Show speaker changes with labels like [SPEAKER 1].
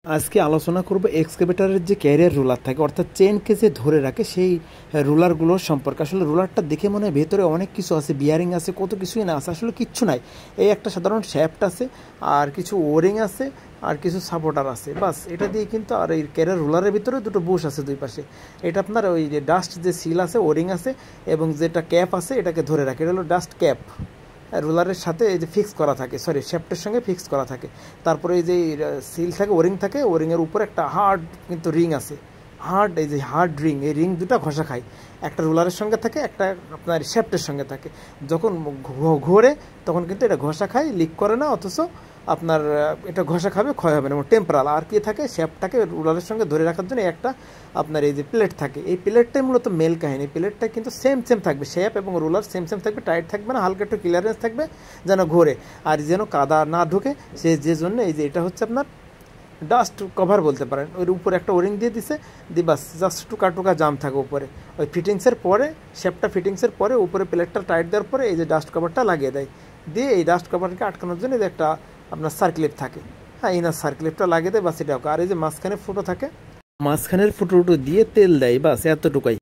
[SPEAKER 1] আজকে আলোচনা করব এক্সকাভেটরের যে ক্যারিয়ার রুলার থাকে অর্থাৎ চেনকে যে ধরে রাখে সেই রুলারগুলোর সম্পর্কে। আসলে রুলারটা দেখে মনে হয় ভেতরে অনেক কিছু আছে, বিয়ারিং আছে, কত কিছুই না আছে, আসলে কিচ্ছু নাই। এই একটা সাধারণ শ্যাফট আছে, আর কিছু ওরিং আছে, আর কিছু সাপোর্টার আছে, বাস এটা দিয়ে কিন্তু। আর এই ক্যারিয়ার রুলারের ভিতরে দুটো বুশ আছে দুই পাশে। এটা আপনার ওই যে ডাস্ট যে সিল আছে, ওরিং আছে, এবং যেটা ক্যাপ আছে এটাকে ধরে রাখে, এটা হলো ডাস্ট ক্যাপ। রুলারের সাথে এই যে ফিক্স করা থাকে, সরি শ্যাফটের সঙ্গে ফিক্স করা থাকে। তারপরে এই যে সিল থাকে, ওরিং থাকে, ওরিংয়ের উপর একটা হার্ড কিন্তু রিং আছে, হার্ড, এই যে হার্ড রিং, এই রিং দুটো ঘষা খায়, একটা রুলারের সঙ্গে থাকে, একটা আপনার শ্যাফটের সঙ্গে থাকে। যখন ঘোরে তখন কিন্তু এটা ঘষা খায়, লিক করে না, অথচ আপনার এটা ঘষা খাবে, ক্ষয় হবে না, টেম্পারাল। আর কি থাকে, শ্যাফটটাকে রুলারের সঙ্গে ধরে রাখার জন্য একটা আপনার এই যে প্লেট থাকে, এই প্লেটটাই মূলত মেল কাহিনী। প্লেটটা কিন্তু সেম থাকবে, শ্যাপ এবং রুলার সেম থাকবে, টাইট থাকবে না, হালকা একটু ক্লিয়ারেন্স থাকবে যেন ঘোরে, আর যেন কাদা না ঢোকে। যে জন্য এই যে এটা হচ্ছে আপনার ডাস্ট কভার বলতে পারেন। ওর উপরে একটা ওরিং দিয়ে দিছে, দিয়ে বাস জাস্ট টুকা টুকা জাম থাকে উপরে। ওই ফিটিংসের পরে, শ্যাপটা ফিটিংসের পরে উপরে প্লেটটা টাইট দেওয়ার পরে এই যে ডাস্ট কভারটা লাগিয়ে দেয়, দিয়ে এই ডাস্ট কভারকে আটকানোর জন্য যে একটা আপনার সার্কিলেট থাকে, হ্যাঁ ইনার সার্কিলেটটা লাগিয়ে দেয়, বাস এটা। আর এই যে মাঝখানে ফুটো থাকে, মাঝখানের ফুটো দিয়ে তেল দেয়, বাস এতটুকুই।